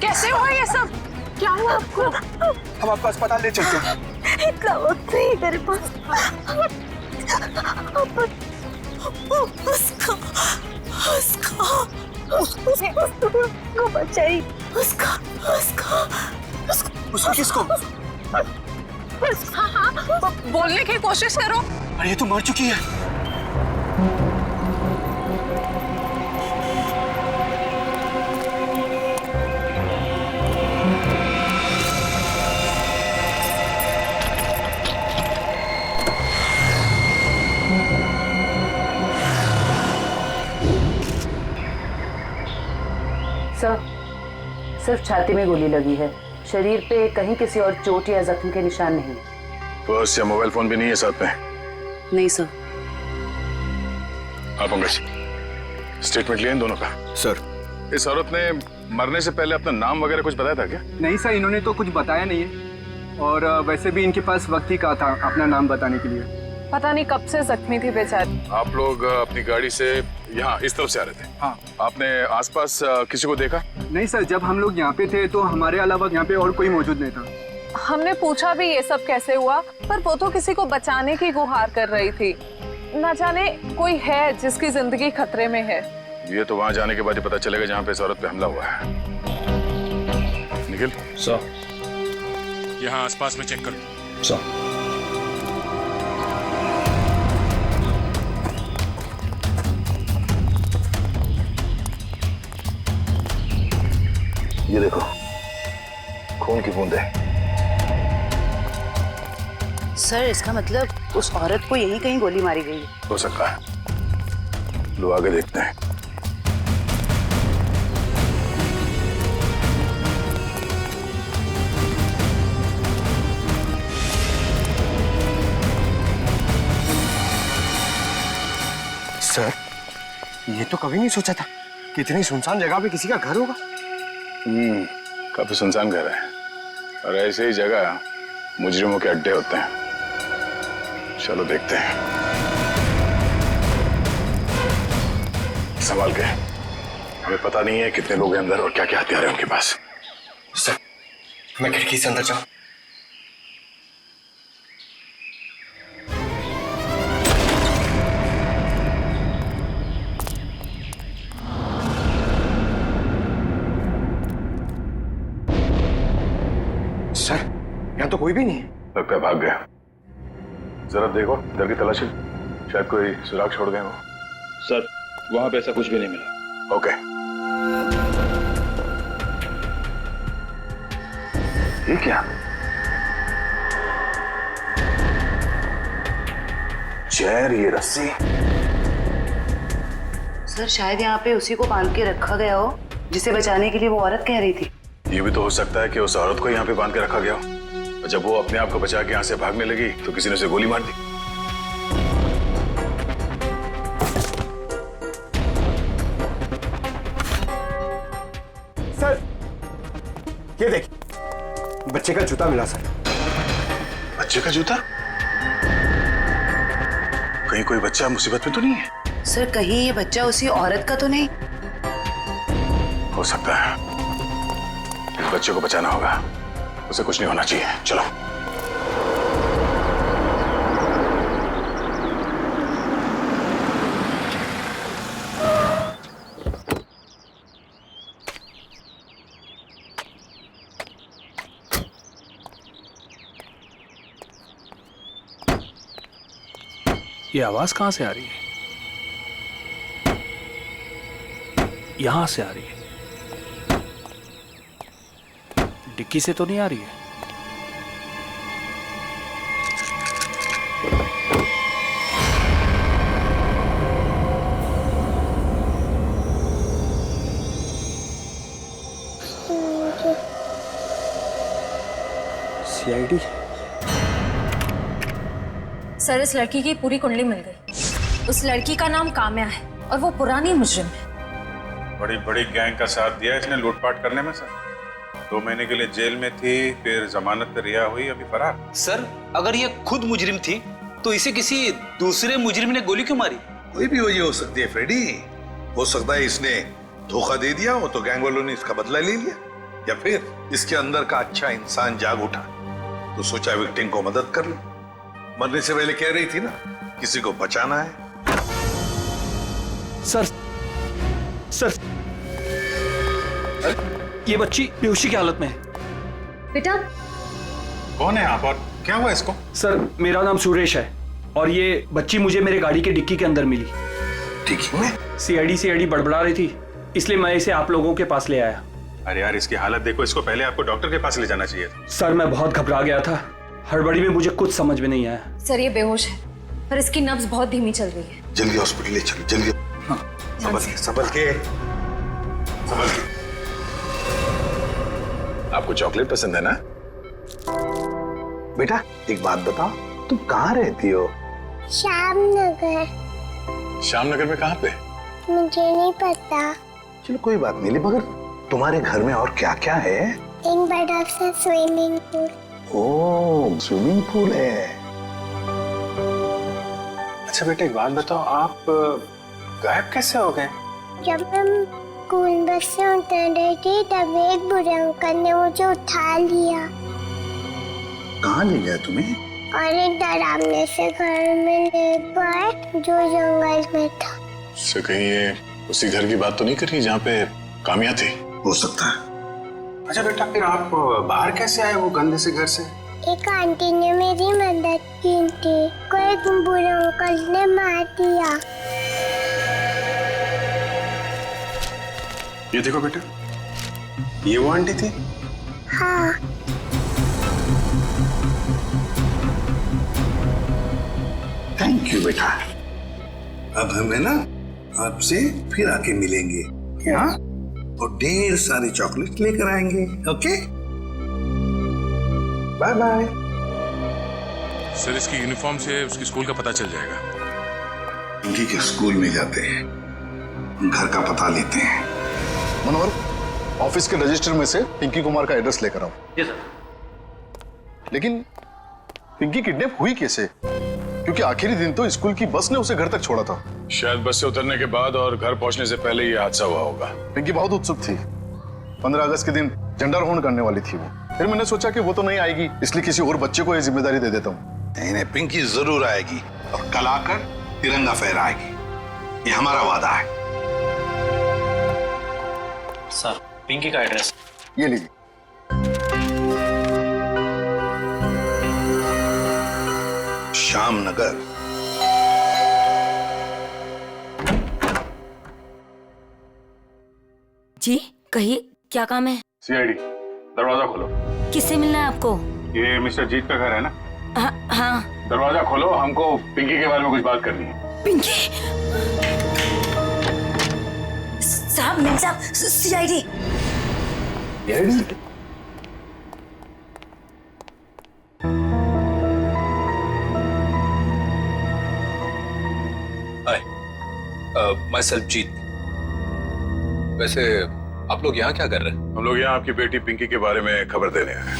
कैसे हुआ ये सब? क्या हुआ आपको? हम आपको अस्पताल ले चलते हैं। इतना वक्त नहीं मेरे पास। उसको बचाई। उसको किसको? हाँ, बोलने की कोशिश करो। अरे ये तो मर चुकी है। सर, सिर्फ छाती में गोली लगी है, शरीर पे कहीं किसी और चोट या जख्म के निशान नहीं। पर्स या मोबाइल फोन भी नहीं है साथ में? नहीं सर। हाँ पंकज, स्टेटमेंट लिया इन दोनों का? सर, इस औरत ने मरने से पहले अपना नाम वगैरह कुछ बताया था क्या? नहीं सर, इन्होंने तो कुछ बताया नहीं है और वैसे भी इनके पास वक्त ही कहा था अपना नाम बताने के लिए। पता नहीं कब से जख्मी थी बेचारी। आप लोग अपनी गाड़ी से यहाँ इस तरफ से आ रहे थे? हाँ। आपने आसपास किसी को देखा? नहीं सर, जब हम लोग यहाँ पे थे तो हमारे अलावा यहाँ पे और कोई मौजूद नहीं था। हमने पूछा भी ये सब कैसे हुआ, पर वो तो किसी को बचाने की गुहार कर रही थी। न जाने कोई है जिसकी जिंदगी खतरे में है। ये तो वहाँ जाने के बाद ही पता चलेगा जहाँ पे इस औरत पे हमला हुआ है। निखिल सर, यहाँ आसपास में चेक करो। सर, ये देखो, खून की बूंदें। सर, इसका मतलब उस औरत को यहीं कहीं गोली मारी गई है। हो सकता है। लो आगे देखते हैं। सर, ये तो कभी नहीं सोचा था कि इतनी सुनसान जगह पे किसी का घर होगा। काफी सुनसान घर है और ऐसे ही जगह मुजरिमों के अड्डे होते हैं। चलो देखते हैं। संभाल के, हमें पता नहीं है कितने लोग हैं अंदर और क्या क्या हथियार है उनके पास। सर, मैं खिड़की से अंदर जाऊं? सर, यहाँ तो कोई भी नहीं है। लगता है भाग गया। जरा देखो इधर की तलाशी, शायद कोई सुराग छोड़ गए हो। सर, वहां पे ऐसा कुछ भी नहीं मिला। ओके। ये क्या? चेयर, ये रस्सी। सर, शायद यहाँ पे उसी को बांध के रखा गया हो जिसे बचाने के लिए वो औरत कह रही थी। ये भी तो हो सकता है कि उस औरत को यहाँ पे बांध के रखा गया हो और जब वो अपने आप को बचा के यहाँ से भागने लगी तो किसी ने उसे गोली मार दी। सर, ये देखिए, बच्चे का जूता मिला सर। बच्चे का जूता? कहीं कोई बच्चा मुसीबत में तो नहीं है? सर, कहीं ये बच्चा उसी औरत का तो नहीं? हो सकता है। इस बच्चे को बचाना होगा, उसे कुछ नहीं होना चाहिए। चलो। ये आवाज कहां से आ रही है? यहां से आ रही है। डिक्की से तो नहीं आ रही है। सीआईडी। सर, इस लड़की की पूरी कुंडली मिल गई। उस लड़की का नाम काम्या है और वो पुरानी मुजरिम है। बड़ी बड़ी गैंग का साथ दिया इसने लूटपाट करने में। सर, 2 महीने के लिए जेल में थी, फिर जमानत पर रिहा हुई, अभी फरार। सर, अगर ये खुद मुजरिम थी तो इसे किसी दूसरे मुजरिम ने गोली क्यों मारी? कोई भी वजह हो सकती है फ्रेडी। हो सकता है इसने धोखा दे दिया हो तो गैंग वालों ने इसका बदला ले लिया, या फिर इसके अंदर का अच्छा इंसान जाग उठा तो सोचा विक्टिम को मदद कर लो। मरने से पहले कह रही थी ना किसी को बचाना है। सर ये बच्ची बेहोशी की हालत में है। बेटा कौन है आप और क्या हुआ इसको? सर मेरा नाम सुरेश है और ये बच्ची मुझे मेरे गाड़ी के डिक्की के अंदर मिली। डिक्की में? सीआईडी बड़बड़ा रही थी, इसलिए मैं इसे आप लोगों के पास ले आया। अरे यार इसकी हालत देखो, इसको पहले आपको डॉक्टर के पास ले जाना चाहिए था। सर मैं बहुत घबरा गया था, हड़बड़ी में मुझे कुछ समझ में नहीं आया। सर ये बेहोश है पर इसकी नब्ज बहुत धीमी चल रही है। जल्दी हॉस्पिटल ले चलो, जल्दी। संभल के। आपको चॉकलेट पसंद है ना? बेटा एक बात बताओ, तुम कहाँ रहती हो? श्यामनगर। श्यामनगर में कहाँ पे? मुझे नहीं पता। चलो कोई बात नहीं, मगर तुम्हारे घर में और क्या क्या है? एक बड़ा सा स्विमिंग पूल। ओह स्विमिंग पूल है। अच्छा बेटा एक बात बताओ, आप गायब कैसे हो गए? जब हम स्कूल बस से उतर रही थी तब एक बुरे अंकल ने मुझे उठा लिया कहाँ ले गया तुम्हें? और एक डरावने से घर में ले गए जो जंगल में था। इससे कहीं ये उसी घर की बात तो नहीं कर रही जहाँ पे कामिया थी? हो सकता है। अच्छा बेटा फिर आप बाहर कैसे आए वो गंदे से घर से? एक आंटी ने मेरी मदद की थी, कोई बुरे अंकल ने मार दिया। ये देखो बेटा, ये वो आंटी थी? हाँ। थैंक यू बेटा। अब हमें ना आपसे फिर आके मिलेंगे, हाँ? और ढेर सारे चॉकलेट लेकर आएंगे। Okay bye bye. सर इसकी यूनिफॉर्म से उसकी स्कूल का पता चल जाएगा। पिंकी के स्कूल में जाते हैं, घर का पता लेते हैं। मनोहर, ऑफिस के रजिस्टर में से पिंकी कुमार का एड्रेस लेकर आओ। जी सर। लेकिन पिंकी किडनैप हुई कैसे? क्योंकि आखिरी दिन तो स्कूल की बस ने उसे घर तक छोड़ा था। शायद बस से उतरने के बाद और घर पहुंचने से पहले ये हादसा हुआ होगा। पिंकी बहुत उत्सुक थी, 15 अगस्त के दिन झंडारोहण करने वाली थी वो। फिर मैंने सोचा कि वो तो नहीं आएगी, इसलिए किसी और बच्चे को ये जिम्मेदारी दे देता हूँ। नहीं, पिंकी जरूर आएगी और कल आकर तिरंगा फहराएगी, ये हमारा वादा है। सर पिंकी का एड्रेस ये लीजिए। श्यामनगर। जी कहिए क्या काम है? सीआईडी, दरवाजा खोलो। किससे मिलना है आपको? ये मिस्टर जीत का घर है ना? हाँ। दरवाजा खोलो, हमको पिंकी के बारे में कुछ बात करनी है। पिंकी साहब, मिल साहब, सीआईडी। माय सेल्फ जीत। वैसे आप लोग यहाँ क्या कर रहे हैं? हम लोग यहाँ आपकी बेटी पिंकी के बारे में खबर देने आए हैं।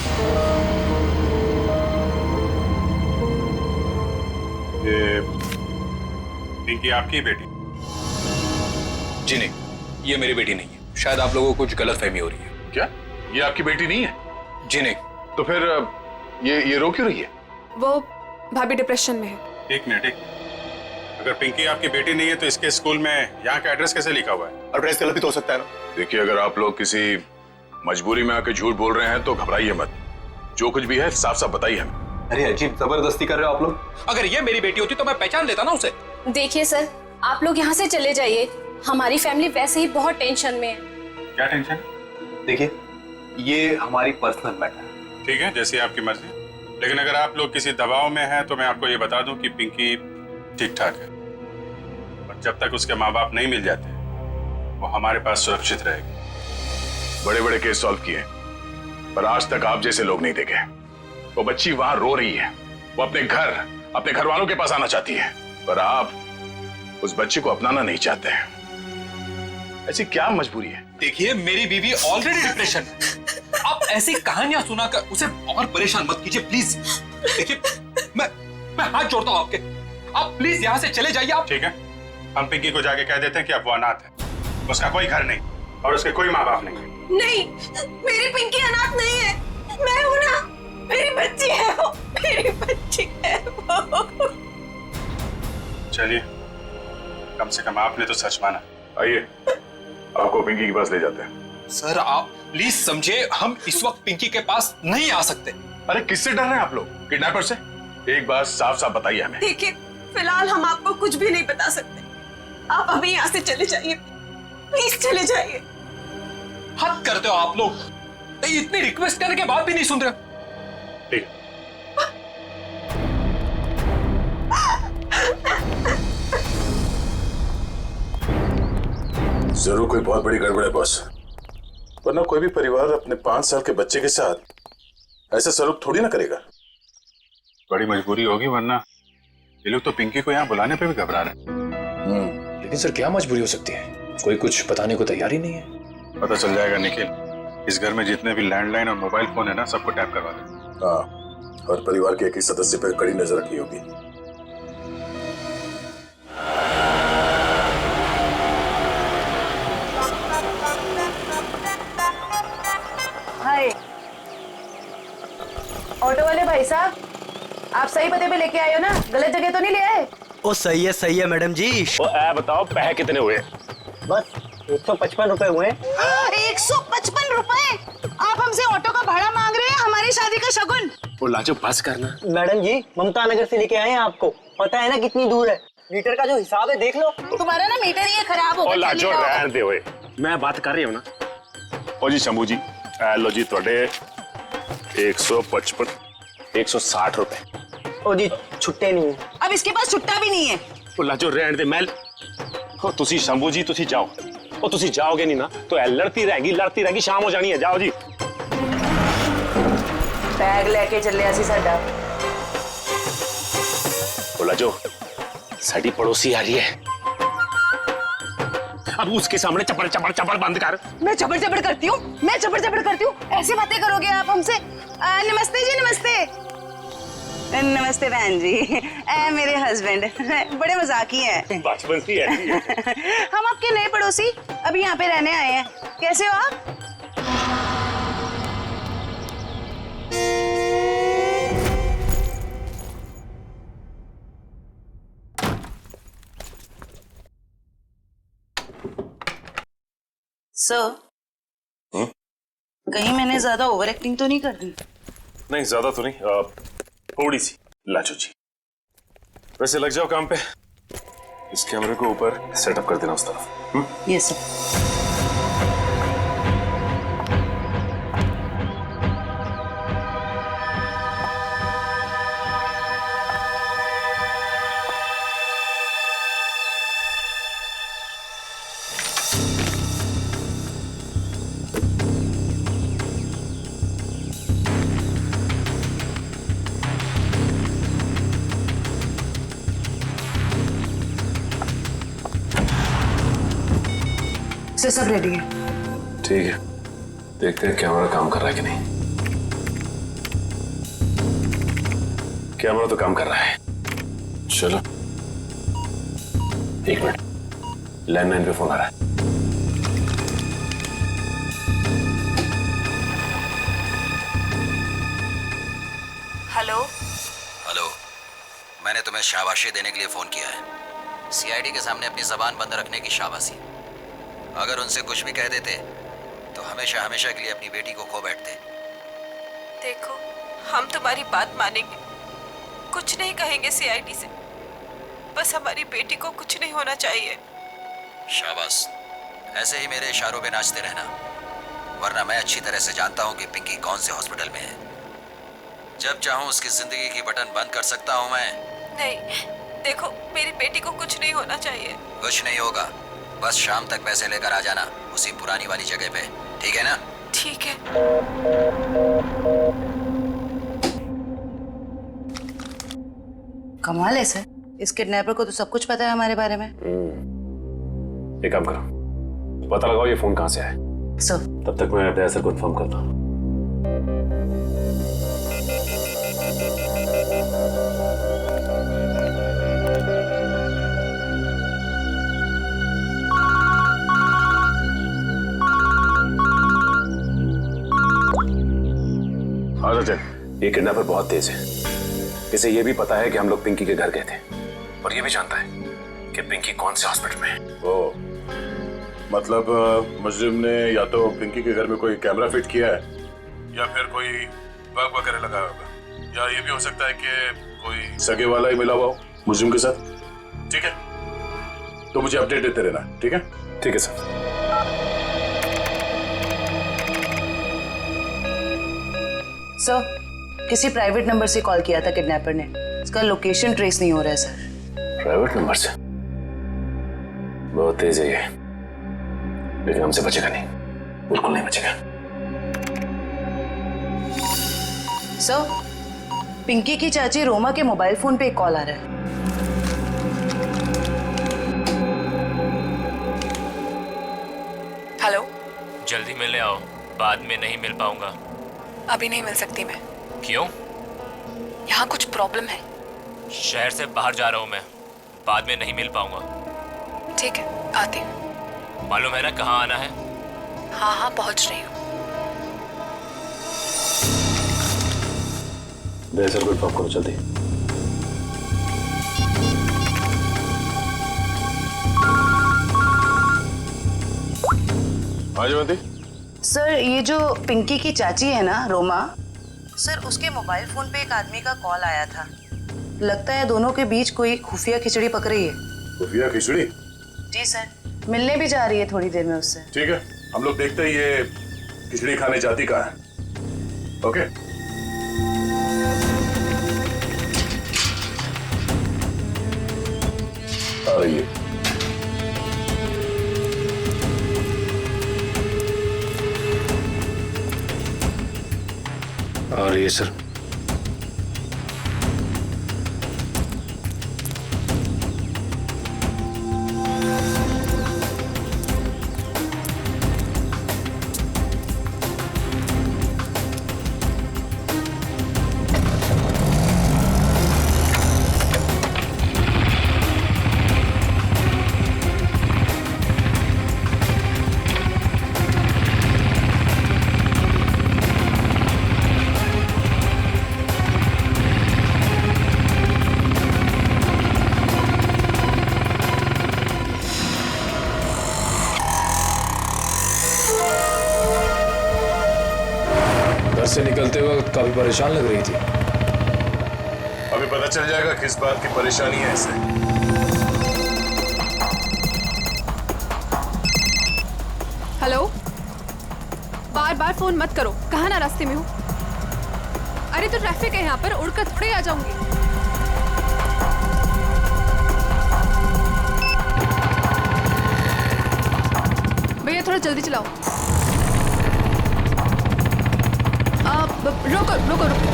ये पिंकी आपकी बेटी? जी नहीं, ये मेरी बेटी नहीं है। शायद आप लोगों को कुछ गलतफहमी हो रही है। क्या ये आपकी बेटी नहीं है? जी नहीं। तो फिर ये रो क्यों रही है? वो भाभी डिप्रेशन में है। एक मिनट। अगर पिंकी आपकी बेटी नहीं है तो इसके स्कूल में यहाँ का एड्रेस कैसे लिखा हुआ है? एड्रेस गलत भी तो हो सकता है ना। देखिए अगर आप लोग किसी मजबूरी में आके झूठ बोल रहे हैं तो घबराइए मत, जो कुछ भी है साफ साफ बताइए हमें। अरे अजीब जबरदस्ती कर रहे हो आप लोग। अगर ये मेरी बेटी होती तो मैं पहचान लेता ना उसे। देखिए सर, आप लोग यहाँ से चले जाइए, हमारी फैमिली वैसे ही बहुत टेंशन में है। क्या टेंशन? देखिए ये हमारी पर्सनल मैटर है। ठीक है, जैसी आपकी मर्जी। लेकिन अगर आप लोग किसी दबाव में हैं तो मैं आपको ये बता दूं कि पिंकी ठीक ठाक है, और जब तक उसके माँ बाप नहीं मिल जाते वो हमारे पास सुरक्षित रहेगी। बड़े बड़े केस सॉल्व किए पर आज तक आप जैसे लोग नहीं देखे। वो बच्ची वहां रो रही है, वो अपने घर वालों के पास आना चाहती है, पर आप उस बच्ची को अपनाना नहीं चाहते हैं। ऐसी क्या मजबूरी है? देखिए मेरी बीवी ऑलरेडी डिप्रेशन है। आप ऐसी कहानियां सुनाकर उसे और परेशान मत कीजिए प्लीज। देखिए मैं हाथ जोड़ता हूँ आपके, आप प्लीज यहाँ से चले जाइए। आप ठीक है, हम पिंकी को जाके कह देते हैं कि अब वो अनाथ है, उसका कोई घर नहीं। और उसके कोई माँ बाप नहीं है। नहीं, मेरी पिंकी अनाथ नहीं है, मैं हूं ना, मेरी बच्ची है वो, मेरी बच्ची है वो। चलिए, कम से कम आपने तो सच माना। आइए, आपको पिंकी के पास ले जाते हैं। सर आप प्लीज समझे, हम इस वक्त पिंकी के पास नहीं आ सकते। अरे किससे डर रहे हैं आप लोग? किडनैपर से? एक बात साफ साफ बताइए हमें। देखिए, फिलहाल हम आपको कुछ भी नहीं बता सकते। आप अभी यहाँ से चले जाइए, प्लीज चले जाइए। हद करते हो आप लोग, इतनी रिक्वेस्ट करने के बाद भी नहीं सुन रहे। ठीक। जरूर कोई बहुत बड़ी गड़बड़ है बॉस, वरना कोई भी परिवार अपने 5 साल के बच्चे के साथ ऐसा सलूक थोड़ी ना करेगा। बड़ी मजबूरी होगी, वरना ये लोग तो पिंकी को यहाँ बुलाने पे भी घबरा रहे हैं। लेकिन सर क्या मजबूरी हो सकती है? कोई कुछ बताने को तैयार ही नहीं है। पता चल जाएगा निखिल। इस घर में जितने भी लैंडलाइन और मोबाइल फोन है ना, सबको टैप करवा दे। हाँ, और परिवार के एक ही सदस्य पर कड़ी नजर रखनी होगी। हाय, ऑटो वाले भाई साहब, आप सही पते पे लेके आए हो ना? गलत जगह तो नहीं ले आए? ओ सही है मैडम जी। बताओ पैसे कितने हुए? बस 155 रुपए हुए। 155 रुपए? आप हमसे ऑटो का भाड़ा मांग रहे हैं, हमारी शादी का शगुन? वो लाजो बस करना। मैडम जी ममता नगर से लेके आए हैं आपको, पता है ना कितनी दूर है? मीटर का जो हिसाब है देख लो। तुम्हारा ना मीटर ही खराब हो गया। लाजो रहन दे हुए, मैं बात कर रही हूँ ना। ओ जी शंभू जी, लो जी थोड़े 155 160 रुपए। ओ जी छुट्टे नहीं है। अब इसके पास छुट्टा भी नहीं है। वो लाजो रहन दे मैं। ओ तुसी शंभू जी तुसी जाओ, ओ तुसी जाओगे नहीं ना तो लड़ती रहेगी, शाम हो जानी है। जाओ जी। बैग लेके चले असी साडा। वो लाजो साड़ी पड़ोसी आ रही है, अब उसके सामने चपड़ चपड़ चपड़ बंद कर। मैं चपड़ चपड़ करती हूँ, मैं चपड़ चपड़ करती हूँ? ऐसी बातें करोगे आप हमसे? नमस्ते जी, नमस्ते। नमस्ते बहन जी, मेरे हस्बैंड बड़े मजाकी हैं। बचपन से है। हम आपके नए पड़ोसी अभी यहाँ पे रहने आए हैं। कैसे हो आप? सर, कहीं मैंने ज्यादा ओवर एक्टिंग तो नहीं कर दी? नहीं ज्यादा तो नहीं, थोड़ी सी। लाजो जी वैसे लग जाओ काम पे, इस कैमरे को ऊपर सेटअप कर देना उस तरफ। Yes sir. सब रेडी है। ठीक है, देखते हैं कैमरा काम कर रहा है कि नहीं। कैमरा तो काम कर रहा है। चलो 1 मिनट, लैंडलाइन पे फोन आ रहा है। हेलो हेलो, मैंने तुम्हें शाबाशी देने के लिए फोन किया है। सीआईडी के सामने अपनी जबान बंद रखने की शाबाशी। अगर उनसे कुछ भी कह देते तो हमेशा हमेशा के लिए अपनी बेटी को खो बैठते। देखो, हम तुम्हारी बात मानेंगे, कुछ नहीं कहेंगे सीआईडी से, बस हमारी बेटी को कुछ नहीं होना चाहिए। शाबाश, ऐसे ही मेरे इशारों पे नाचते रहना, वरना मैं अच्छी तरह से जानता हूँ कि पिंकी कौन से हॉस्पिटल में है। जब चाहूँ उसकी जिंदगी की बटन बंद कर सकता हूँ मैं। नहीं, देखो, मेरी बेटी को कुछ नहीं होना चाहिए। कुछ नहीं होगा, बस शाम तक पैसे लेकर आ जाना उसी पुरानी वाली जगह पे, ठीक है ना? ठीक है। कमाल है सर, इस किडनैपर को तो सब कुछ पता है हमारे बारे में। एक काम करो, पता लगाओ ये फोन कहाँ से आया। सर, तब तक मैं अपने आंसर कंफर्म करता हूँ। हाँ सचिन। ये किडनैपर बहुत तेज है। इसे ये भी पता है कि हम लोग पिंकी के घर गए थे और ये भी जानता है कि पिंकी कौन से हॉस्पिटल में है। ओ, मतलब मुजरिम ने या तो पिंकी के घर में कोई कैमरा फिट किया है या फिर कोई बग वगैरह लगाया होगा, या ये भी हो सकता है कि कोई सगे वाला ही मिला हुआ हो मुजरिम के साथ। ठीक है, तो मुझे अपडेट देते रहना। ठीक है? ठीक है सर। सर, किसी प्राइवेट नंबर से कॉल किया था किडनैपर ने। इसका लोकेशन ट्रेस नहीं हो रहा है सर। प्राइवेट नंबर से? बहुत तेज है ये, लेकिन हमसे बचेगा नहीं, बिल्कुल नहीं बचेगा। सर, पिंकी की चाची रोमा के मोबाइल फोन पे एक कॉल आ रहा है। हेलो, जल्दी मिलने आओ, बाद में नहीं मिल पाऊंगा। अभी नहीं मिल सकती मैं। क्यों? यहाँ कुछ प्रॉब्लम है। शहर से बाहर जा रहा हूँ मैं, बाद में नहीं मिल पाऊंगा। ठीक है, आती हूँ। मालूम है ना कहाँ आना है? हाँ हाँ, पहुँच रही हूँ। सर कोई ड्रॉप करो जल्दी। हाँ जयवंती। सर, ये जो पिंकी की चाची है ना रोमा, सर उसके मोबाइल फोन पे एक आदमी का कॉल आया था। लगता है दोनों के बीच कोई खुफिया खिचड़ी पक रही है। खुफिया खिचड़ी? जी सर, मिलने भी जा रही है थोड़ी देर में उससे। ठीक है, हम लोग देखते हैं ये खिचड़ी खाने जाती कहाँ है। ओके? आ रही है। आ रही है सर। से निकलते वक्त काफी परेशान लग रही थी। अभी पता चल जाएगा किस बात की परेशानी है इसे। हेलो, बार बार फोन मत करो। कहाँ ना रास्ते में हो? अरे तो ट्रैफिक है यहाँ पर, उड़कर थोड़े आ जाऊंगी। भैया थोड़ा जल्दी चलाओ। रोको रोको रोको।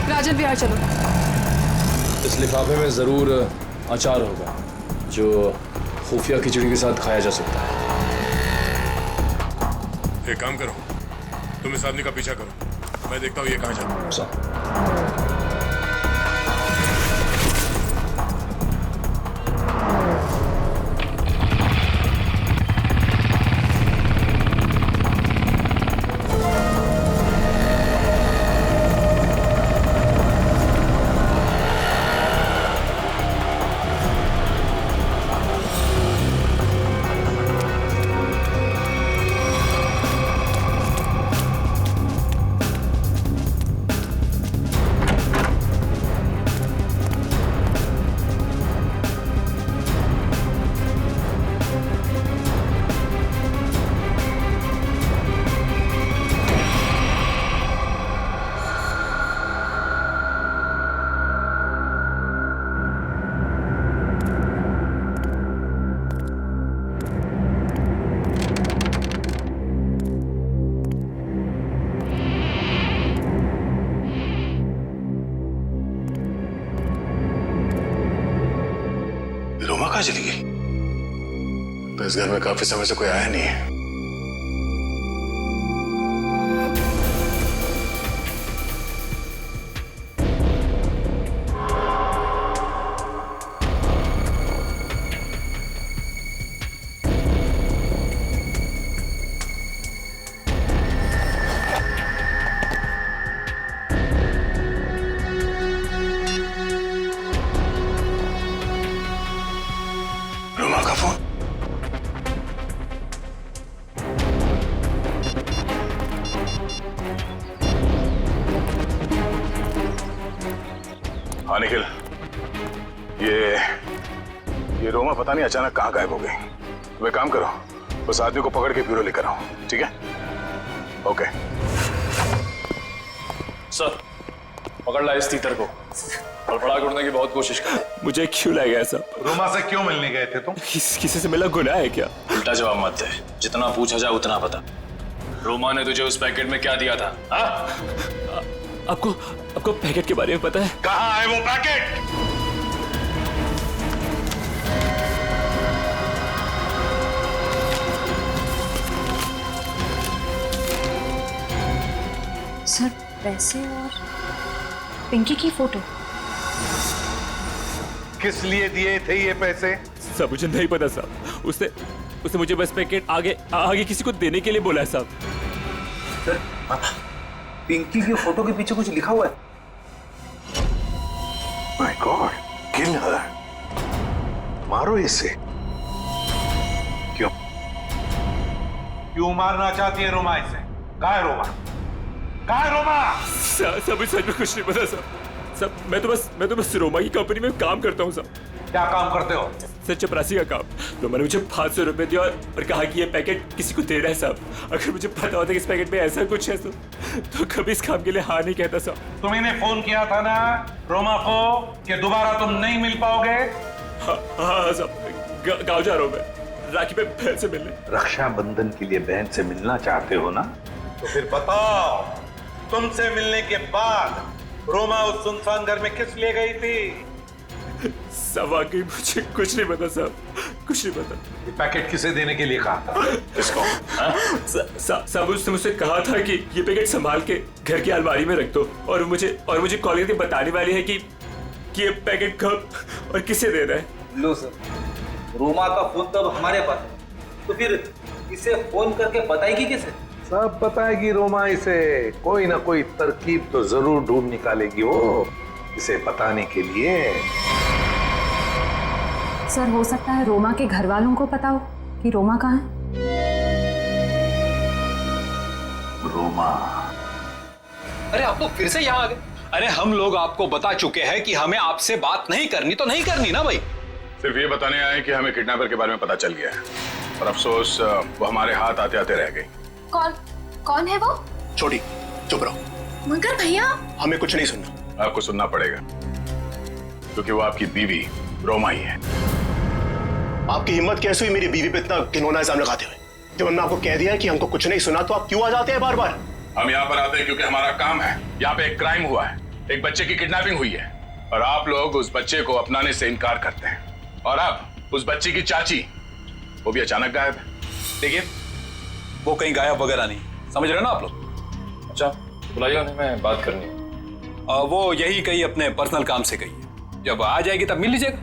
राजन बिहार चलो। इस लिफाफे में जरूर अचार होगा जो खुफिया खिचड़ी के साथ खाया जा सकता है। एक काम करो, तुम इस आदमी का पीछा करो, मैं देखता हूँ ये कहाँ जाता है। रोमा कहाँ चली गई? तो इस घर में काफी समय से कोई आया नहीं है। रोमा का फोन। हाँ निखिल, ये रोमा पता नहीं अचानक कहाँ गायब हो गई। तुम एक काम करो, उस आदमी को पकड़ के ब्यूरो लेकर आओ, ठीक है? ओके सर, पकड़ ला इस तीतर को और बड़ा ढूंढने की बहुत कोशिश कर। मुझे क्यों लाया गया सब? रोमा से क्यों मिलने गए थे तुम? किसी से मिला गुनाह है क्या? उल्टा जवाब मत दे, जितना पूछा जाए उतना बता। रोमा ने तुझे उस पैकेट में क्या दिया था? आपको पैकेट के बारे में पता है? कहाँ है वो पैकेट? सर पैसे और पिंकी की फोटो। किस लिए दिए थे ये पैसे? सब मुझे नहीं पता साहब। उसने मुझे बस पैकेट आगे किसी को देने के लिए बोला है साहब। सर, पिंकी की फोटो के पीछे कुछ लिखा हुआ है। माय गॉड, किल हर। मारो इसे। क्यों मारना चाहती है रोमा इसे? कहाँ है रोमा? कहाँ है रोमा? सब सच में कुछ नहीं पता साहब। सब मैं तो बस रोमा की कंपनी में काम करता हूँ साहब। क्या काम करते हो? सर, चपरासी का काम। तो मैंने मुझे 500 रुपए दिया और कहा कि ये पैकेट किसी को देना है साहब। अगर मुझे पता होता कि इस पैकेट में ऐसा कुछ है तो कभी इस काम के लिए हाँ नहीं कहता साहब। तुमने फोन किया था ना रोमा को कि दोबारा तुम नहीं मिल पाओगे? हाँ साहब, गाँव जा रहा हूँ मैं राखी पे बहन से मिलने। रक्षाबंधन के लिए बहन से मिलना चाहते हो ना? तो फिर बताओ, तुमसे मिलने के बाद रोमा उस सुनसान घर में किस लिए गई थी? सब वाकई मुझे कुछ नहीं पता साहब, कुछ नहीं पता। ये पैकेट किसे देने के लिए कहा था? किसको? साहब उसने मुझसे कहा था कि ये पैकेट संभाल के घर की अलमारी में रख दो और मुझे कॉलेज में बताने वाली है कि ये पैकेट कब और किसे देना है। लो सर, रोमा का फोन तब हमारे पास है, तो फिर इसे फोन करके बताएगी किसे? सब बताएगी रोमा इसे। कोई ना कोई तरकीब तो जरूर ढूंढ निकालेगी वो इसे बताने के लिए। सर, हो सकता है रोमा के घर वालों को पता हो कि रोमा कहाँ है। रोमा? अरे आप लोग फिर से यहाँ आ गए। अरे हम लोग आपको बता चुके हैं कि हमें आपसे बात नहीं करनी तो नहीं करनी ना भाई। सिर्फ ये बताने आए कि हमें किडनैपर के बारे में पता चल गया है और अफसोस वो हमारे हाथ आते आते रह गई। कौन है वो? छोटी, चुप रहो। मगर भैया, हमें कुछ नहीं सुनना। आपको सुनना पड़ेगा क्योंकि वो आपकी बीवी रोमा ही है। आपकी हिम्मत कैसे हुई मेरी बीवी पे इतना घिनौना इल्जाम लगाते हुए? जब हमने आपको कह दिया है कि हमको कुछ नहीं सुना तो आप क्यों आ जाते हैं बार बार? हम यहाँ पर आते हैं क्योंकि हमारा काम है। यहाँ पे एक क्राइम हुआ है, एक बच्चे की किडनैपिंग हुई है और आप लोग उस बच्चे को अपनाने से इनकार करते हैं। और अब उस बच्चे की चाची वो भी अचानक गायब है। देखिए, वो कहीं गायब वगैरह नहीं, समझ रहे हो ना आप लोग? अच्छा, बुलाइए उन्हें, मैं बात करनी है। वो यही कहीं अपने पर्सनल काम से गई है, जब आ जाएगी तब मिल लीजिएगा।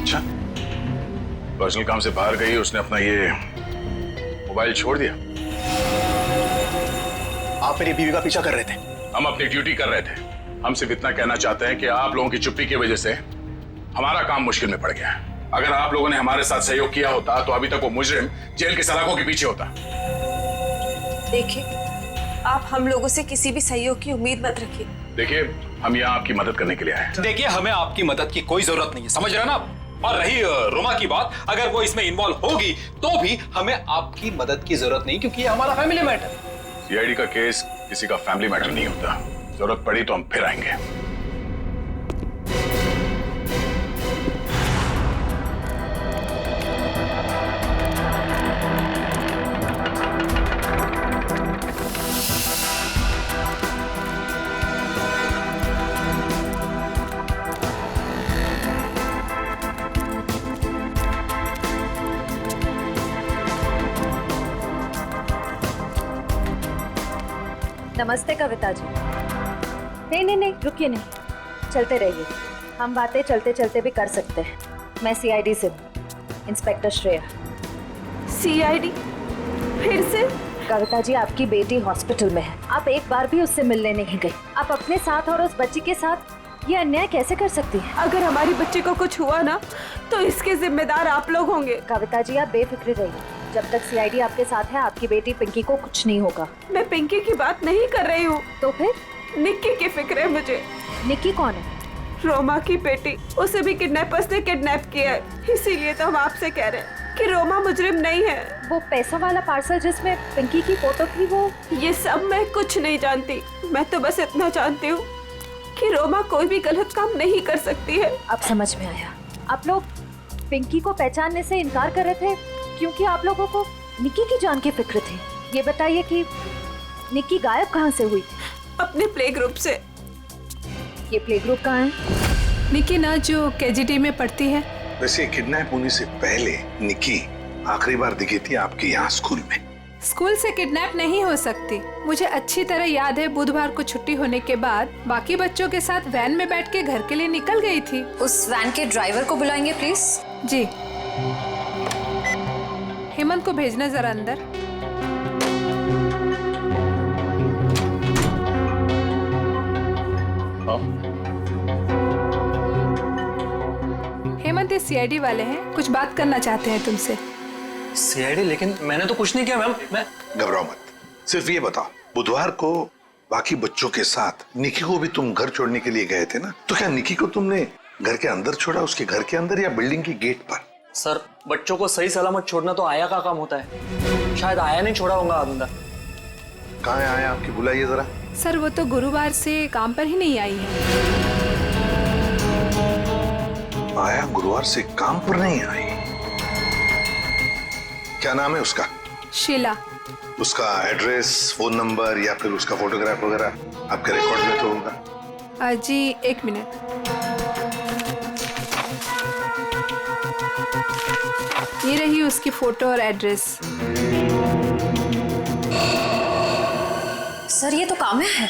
अच्छा, पर्सनल काम से बाहर गई, उसने अपना ये मोबाइल छोड़ दिया। आप मेरी बीवी का पीछा कर रहे थे? हम अपनी ड्यूटी कर रहे थे। हम सिर्फ इतना कहना चाहते हैं कि आप लोगों की चुप्पी की वजह से हमारा काम मुश्किल में पड़ गया है। अगर आप लोगों ने हमारे साथ सहयोग किया होता तो अभी तक वो मुजरिम जेल की सलाखों के पीछे होता। देखिए, आप हम लोगों से किसी भी सहयोग की उम्मीद मत रखिए। देखिए, हम यहाँ आपकी मदद करने के लिए आए हैं। देखिए, हमें आपकी मदद की कोई जरूरत नहीं है, समझ रहे हैं ना आप? और रही रोमा की बात, अगर वो इसमें इन्वॉल्व होगी तो भी हमें आपकी मदद की जरूरत नहीं, क्योंकि ये हमारा फैमिली मैटर है। सीआईडी का केस किसी का फैमिली मैटर नहीं होता। जरूरत पड़ी तो हम फिर आएंगे। नमस्ते कविता जी। नहीं, रुकिए नहीं, चलते रहिए। हम बातें चलते चलते भी कर सकते हैं। मैं सीआईडी से हूँ, इंस्पेक्टर श्रेया। सीआईडी? फिर से? कविता जी, आपकी बेटी हॉस्पिटल में है, आप एक बार भी उससे मिलने नहीं गई। आप अपने साथ और उस बच्ची के साथ ये अन्याय कैसे कर सकती हैं? अगर हमारी बच्ची को कुछ हुआ ना तो इसके जिम्मेदार आप लोग होंगे। कविता जी, आप बेफिक्र रहिए, जब तक सीआईडी आपके साथ है आपकी बेटी पिंकी को कुछ नहीं होगा। मैं पिंकी की बात नहीं कर रही हूँ। तो फिर? निक्की की फिक्र है मुझे। निक्की कौन है? रोमा की बेटी, उसे भी किडनैपर्स ने किडनैप किया है। इसीलिए तो हम आपसे कह रहे हैं कि रोमा मुजरिम नहीं है। वो पैसा वाला पार्सल जिसमें पिंकी की फोटो थी, वो? ये सब मैं कुछ नहीं जानती। मैं तो बस इतना जानती हूँ कि रोमा कोई भी गलत काम नहीं कर सकती है। अब समझ में आया। आप लोग पिंकी को पहचानने से इनकार कर रहे थे क्योंकि आप लोगों को निक्की की जान की फिक्र थी। ये बताइए कि निक्की गायब कहाँ से हुई? अपने प्ले ग्रुप से। ये प्ले ग्रुप कहाँ है? निक्की ना जो केजीडी में पढ़ती है। वैसे किडनैप होने से पहले निक्की आखिरी बार दिखी थी आपके यहाँ स्कूल में। स्कूल से किडनैप नहीं हो सकती। मुझे अच्छी तरह याद है, बुधवार को छुट्टी होने के बाद बाकी बच्चों के साथ वैन में बैठ के घर के लिए निकल गई थी। उस वैन के ड्राइवर को बुलाएंगे प्लीज। जी। हेमंत को भेजना जरा अंदर। हेमंत ये सीआईडी वाले हैं, कुछ बात करना चाहते हैं तुमसे। सीआईडी? लेकिन मैंने तो कुछ नहीं किया मैम। मैं घबराओ मत, सिर्फ ये बताओ, बुधवार को बाकी बच्चों के साथ निक्की को भी तुम घर छोड़ने के लिए गए थे ना? तो क्या निक्की को तुमने घर के अंदर छोड़ा, उसके घर के अंदर या बिल्डिंग की गेट पर? सर, बच्चों को सही सलामत छोड़ना तो आया का काम होता है। शायद आया नहीं छोड़ा होगा अंदर। कहाँ है आया आपकी? बुलाइए जरा। सर, वो तो गुरुवार से काम पर ही नहीं आई है। आया गुरुवार से काम पर नहीं आई? क्या नाम है उसका? शीला। उसका एड्रेस, फोन नंबर या फिर उसका फोटोग्राफ वगैरह आपके रिकॉर्ड में तो होगा? जी, एक मिनट। ये रही उसकी फोटो और एड्रेस। सर, ये तो काम्या है।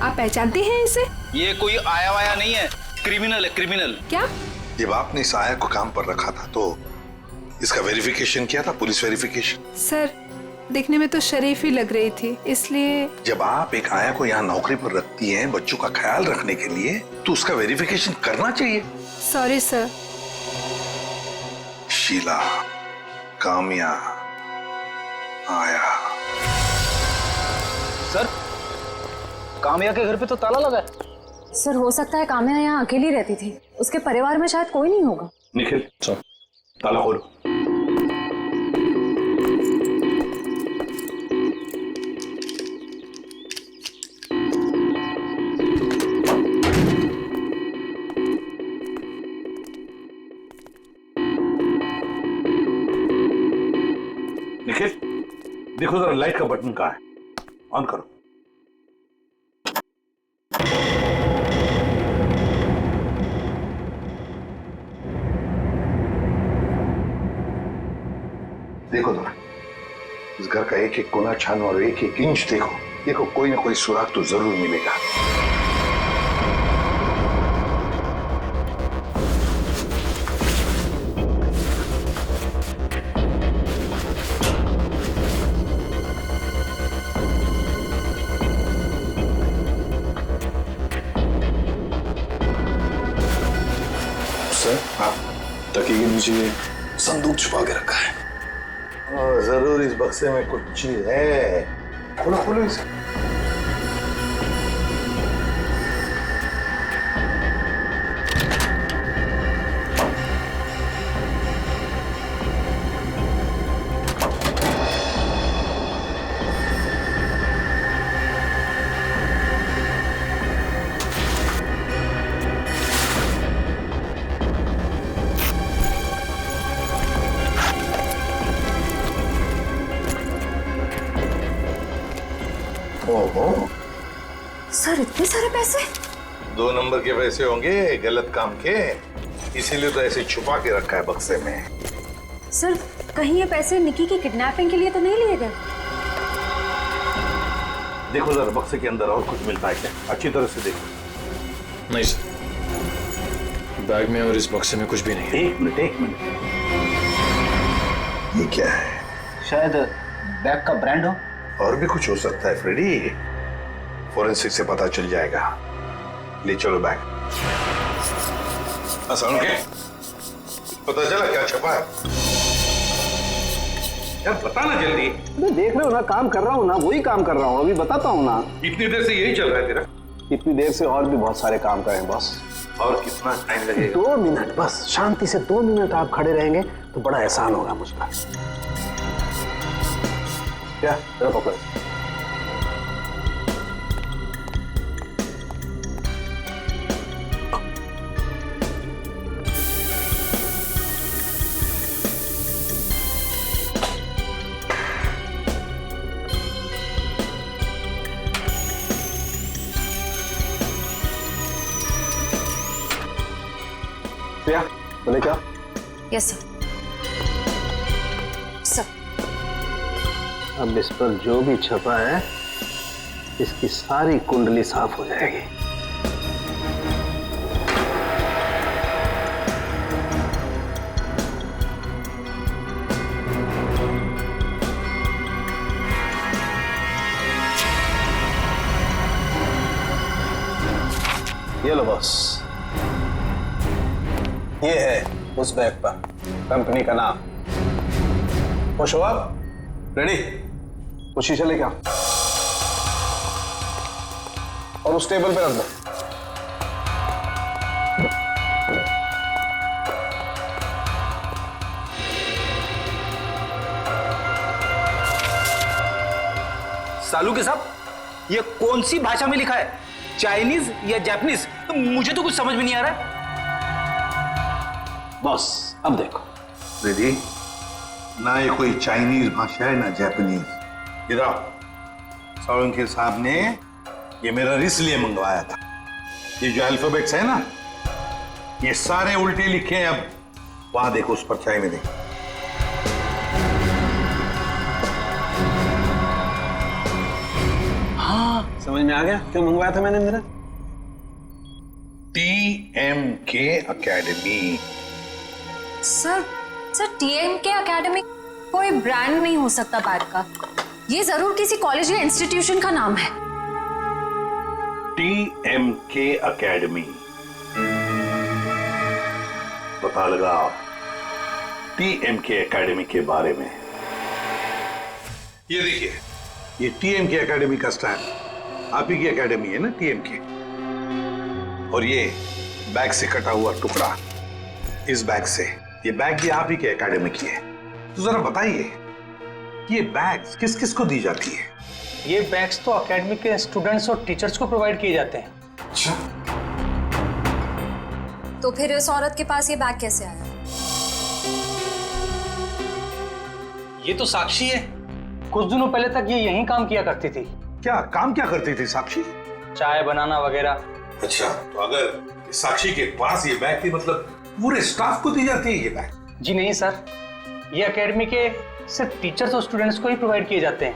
आप पहचानते हैं इसे? ये कोई आया वाया नहीं है, क्रिमिनल है, क्रिमिनल। क्या? जब आपने इस आया को काम पर रखा था तो इसका वेरिफिकेशन किया था, पुलिस वेरिफिकेशन? सर, दिखने में तो शरीफ ही लग रही थी, इसलिए। जब आप एक आया को यहाँ नौकरी पर रखती हैं बच्चों का ख्याल रखने के लिए, तो उसका वेरिफिकेशन करना चाहिए। Sorry sir. शीला, काम्या, आया। सर, काम्या के घर पे तो ताला लगा है। सर, हो सकता है काम्या यहाँ अकेली रहती थी, उसके परिवार में शायद कोई नहीं होगा। निखिल, सर, ताला खोलो। निखिल, देखो जरा लाइट का बटन कहाँ है, ऑन करो। देखो जरा, इस घर का एक एक कोना छानो और एक एक इंच देखो। देखो, कोई ना कोई सुराग तो जरूर मिलेगा। सर, हाँ, तकिए के नीचे संदूक छुपा के रखा है। जरूर इस बक्से में कुछ चीज है। खोलो खोलो इसे। ओहो, सर, इतने सारे पैसे? 2 नंबर के पैसे होंगे गलत काम के, इसीलिए तो ऐसे छुपा के रखा है बक्से में। सर, कहीं ये पैसे निक्की की किडनैपिंग के लिए तो नहीं लिए गए? देखो जरा बक्से के अंदर और कुछ मिलता है क्या, अच्छी तरह से देखो। नहीं सर, बैग में और इस बक्से में कुछ भी नहीं है। एक मिनट ये क्या है? शायद बैग का ब्रांड हो। और भी कुछ हो सकता है फ्रेडी, फोरेंसिक से पता चल जाएगा। ले चलो बैग। असल के पता चला क्या छपा है? यार बता ना जल्दी। देख रहे हो ना, काम कर रहा हूँ ना, वही काम कर रहा हूँ, अभी बताता हूँ ना। इतनी देर से यही चल रहा है तेरा? इतनी देर से और भी बहुत सारे काम करें बॉस। और कितना टाइम लगेगा? 2 मिनट बस, शांति से 2 मिनट आप खड़े रहेंगे तो बड़ा एहसान होगा मुझ पर। क्या जरा पकड़ो। बोले क्या? Yes sir. सर अब इस पर जो भी छपा है इसकी सारी कुंडली साफ हो जाएगी। ये लो बॉस, ये है उस बैग पर कंपनी का नाम। खुश हो आप? रेडी? वो शीशा लेके आओ और उस टेबल पे रख दो। सालू के साहब, ये कौन सी भाषा में लिखा है? चाइनीज या जापानीज? तो मुझे तो कुछ समझ में नहीं आ रहा है। बॉस अब देखो। रेडी? ना ये कोई चाइनीज भाषा है ना जापानीज। इधर सालुंके साहब ने ये मेरा इसलिए मंगवाया था। ये जो अल्फाबेट्स है ना, ये सारे उल्टे लिखे हैं। अब वहां देखो, उस परछाई में देखो। हाँ समझ में आ गया क्यों मंगवाया था मैंने मेरा। TMK academy. Sir TMK academy कोई ब्रांड नहीं हो सकता बैग का। ये जरूर किसी कॉलेज या इंस्टीट्यूशन का नाम है। TMK अकेडमी, पता लगाओ TMK अकेडमी के बारे में। ये देखिए, ये TMK अकेडमी का स्टैंड। आप ही की अकेडमी है ना TMK। और ये बैग से कटा हुआ टुकड़ा, इस बैग से। ये बैग भी आप ही के अकेडमी की है। तो जरा बताइए, ये बैग्स किस किस को दी जाती है? ये बैग्स तो एकेडमी के स्टूडेंट्स और टीचर्स को प्रोवाइड किए जाते हैं। अच्छा, तो फिर इस औरत के पास ये बैग कैसे आया? ये तो साक्षी है। कुछ दिनों पहले तक ये यहीं काम किया करती थी। क्या काम क्या करती थी साक्षी? चाय बनाना वगैरह। अच्छा, तो अगर साक्षी के पास ये बैग थी, मतलब पूरे स्टाफ को दी जाती है ये बैग? जी नहीं सर, ये एकेडमी के सिर्फ टीचर्स और स्टूडेंट्स को ही प्रोवाइड किए जाते हैं।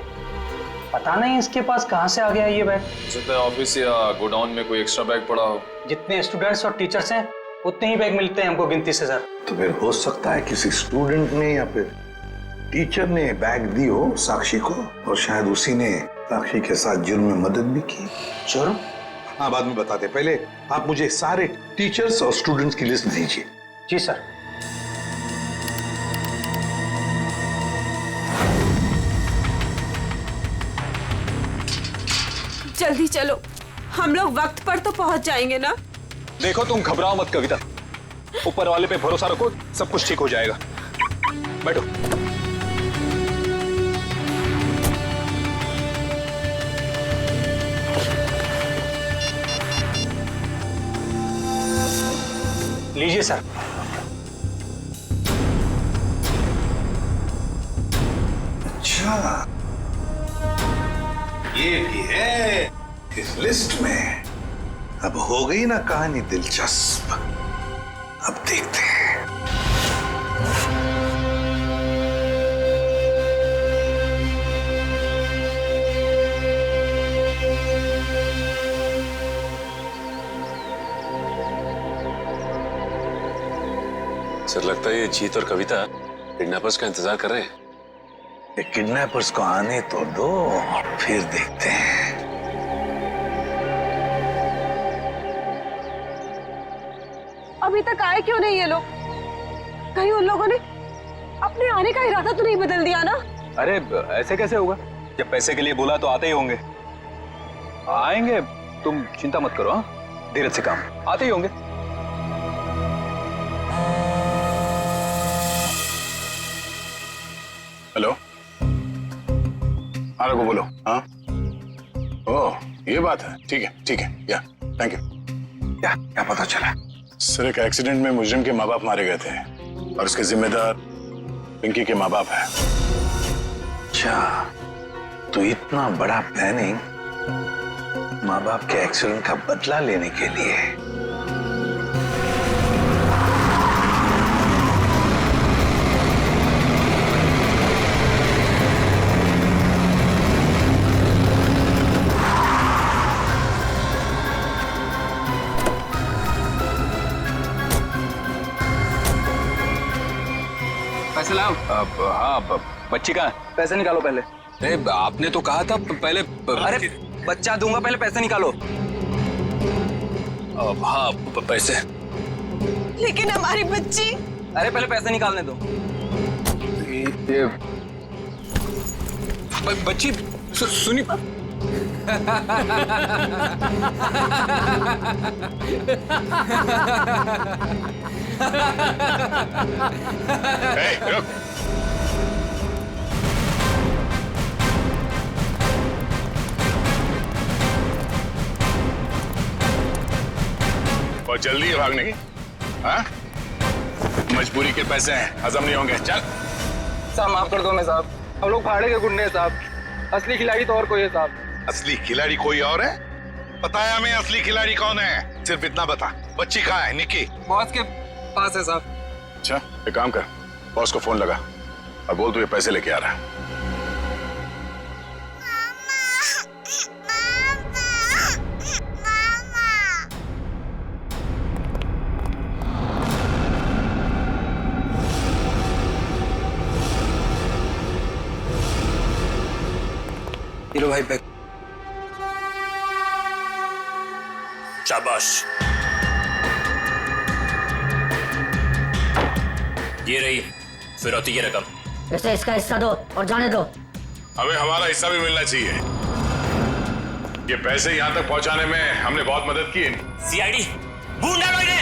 पता नहीं इसके पास कहाँ से आ गया ये बैग। हो सकता है ऑफिस या गोडाउन में कोई एक्स्ट्रा बैग पड़ा हो। जितने स्टूडेंट्स और टीचर्स हैं उतने ही बैग मिलते हैं हमको गिनती से सर। तो फिर हो सकता है किसी स्टूडेंट ने या फिर टीचर ने बैग दी हो साक्षी को, और शायद उसी ने साक्षी के साथ जुर्म में मदद भी की। जुर्म? हाँ, बाद में बताते, पहले आप मुझे सारे टीचर्स और स्टूडेंट्स की लिस्ट दीजिए। जी सर। जल्दी चलो, हम लोग वक्त पर तो पहुंच जाएंगे ना। देखो तुम घबराओ मत कविता, ऊपर वाले पे भरोसा रखो, सब कुछ ठीक हो जाएगा। बैठो। लीजिए सर। अच्छा, ये भी है इस लिस्ट में। अब हो गई ना कहानी दिलचस्प। अब देखते हैं। सर लगता है ये जीत और कविता किडनैपर्स का इंतजार कर रहे हैं। ये किडनैपर्स को आने तो दो, फिर देखते हैं। अभी तक आए क्यों नहीं ये लोग? कहीं उन लोगों ने अपने आने का इरादा तो नहीं बदल दिया ना? अरे ऐसे कैसे होगा? जब पैसे के लिए बोला तो आते ही होंगे। आएंगे, तुम चिंता मत करो। हाँ, धीरज से काम, आते ही होंगे। हेलो, हाँ रघु बोलो। हाँ, ओह ये बात है। ठीक है, या थैंक यू। क्या पता चला? सर एक एक्सीडेंट में मुजरिम के माँ बाप मारे गए थे और उसके जिम्मेदार पिंकी के माँ बाप हैं। अच्छा, तो इतना बड़ा प्लानिंग माँ बाप के एक्सीडेंट का बदला लेने के लिए। पैसे लाओ। हाँ, बच्ची कहाँ है? पैसे निकालो पहले। आपने तो कहा था पहले। अरे बच्चा दूंगा, पहले पैसे निकालो। हाँ पैसे। लेकिन हमारी बच्ची। अरे पहले पैसे निकालने दो। ये बच्ची सुनी। रुक। बहुत जल्दी है भागने की। हाँ? मजबूरी के पैसे हैं, हजम नहीं होंगे। चल। साहब माफ कर दो मैं साहब, हम लोग भाड़े के गुंडे हैं साहब। असली खिलाड़ी तो और कोई है साहब। असली खिलाड़ी कोई और है? बताया हमें असली खिलाड़ी कौन है? सिर्फ इतना बता, बच्ची कहाँ है? निकी बॉस के पास है साहब। अच्छा, एक काम कर, बॉस को फोन लगा और बोल तू ये पैसे लेके आ रहा है। हीरो भाई पे। शाबाश, ये रही फिरौती की रकम। इसे इसका हिस्सा दो और जाने दो। हमें हमारा हिस्सा भी मिलना चाहिए। ये पैसे यहाँ तक पहुँचाने में हमने बहुत मदद की है। सीआईडी ढूंढा मैंने।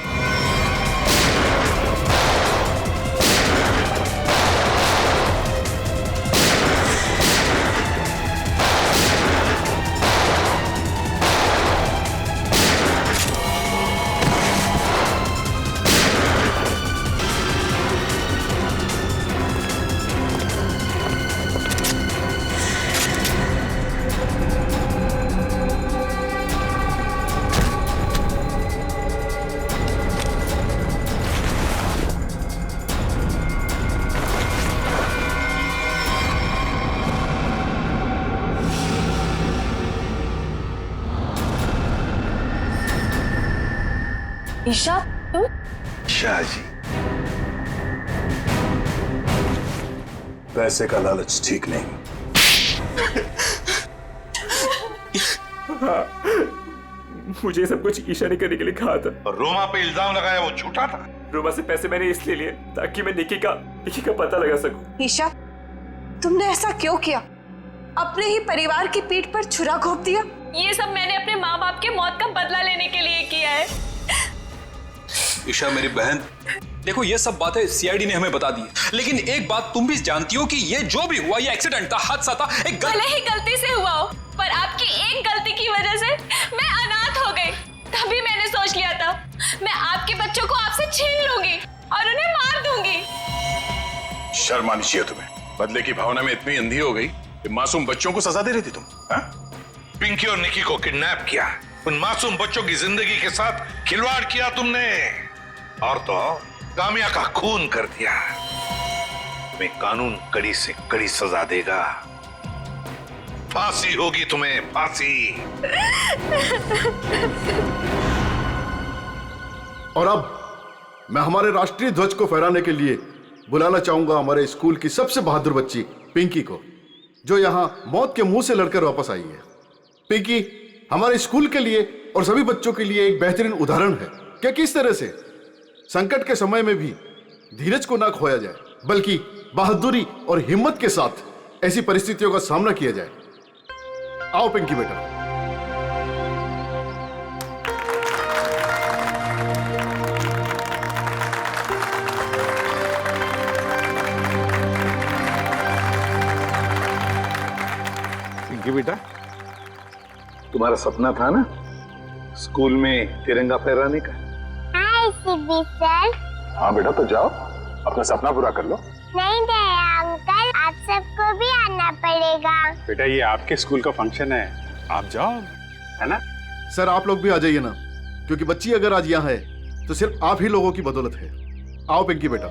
ईशा, तुम? शाह जी, पैसे का लालच ठीक नहीं। हाँ, मुझे सब कुछ ईशा ने करने के लिए कहा था। और रोमा पे इल्जाम लगाया वो झूठा था। रोमा से पैसे मैंने इसलिए लिए ताकि मैं निकी का पता लगा सकूं। ईशा, तुमने ऐसा क्यों किया? अपने ही परिवार की पीठ पर छुरा घोंप दिया। ये सब मैंने अपने माँ बाप के मौत का बदला लेने के लिए किया है। ईशा मेरी बहन, देखो ये सब बातें सीआईडी ने हमें बता दी, लेकिन एक बात तुम भी जानती हो कि ये जो भी हुआ ये एक्सीडेंट था, हादसा था, एक भले ही गलती से हुआ हो, पर आपकी एक गलती की वजह से मैं अनाथ हो गई। तभी मैंने सोच लिया था मैं आपके बच्चों को आपसे छीन लूंगी और उन्हें मार दूंगी। शर्म आनी चाहिए तुम्हें। बदले की भावना में इतनी अंधी हो गई कि मासूम बच्चों को सजा दे रही थी तुम। हाँ? पिंकी और निकी को किडनैप किया, उन मासूम बच्चों की जिंदगी के साथ खिलवाड़ किया तुमने, और तो कामिया का खून कर दिया। तुम्हें कानून कड़ी से कड़ी सजा देगा। फांसी होगी तुम्हें, फांसी। और अब मैं हमारे राष्ट्रीय ध्वज को फहराने के लिए बुलाना चाहूंगा हमारे स्कूल की सबसे बहादुर बच्ची पिंकी को, जो यहाँ मौत के मुंह से लड़कर वापस आई है। पिंकी हमारे स्कूल के लिए और सभी बच्चों के लिए एक बेहतरीन उदाहरण है कि किस तरह से संकट के समय में भी धीरज को ना खोया जाए, बल्कि बहादुरी और हिम्मत के साथ ऐसी परिस्थितियों का सामना किया जाए। आओ पिंकी बेटा। पिंकी बेटा, तुम्हारा सपना था ना स्कूल में तिरंगा फहराने का? हाँ सीबी सर। हाँ बेटा, तो जाओ अपना सपना पूरा कर लो। नहीं दया अंकल, आप सबको भी आना पड़ेगा। बेटा ये आपके स्कूल का फंक्शन है, आप जाओ, है ना? सर आप लोग भी आ जाइए ना, क्योंकि बच्ची अगर आज यहाँ है तो सिर्फ आप ही लोगों की बदौलत है। आओ पिंकी बेटा।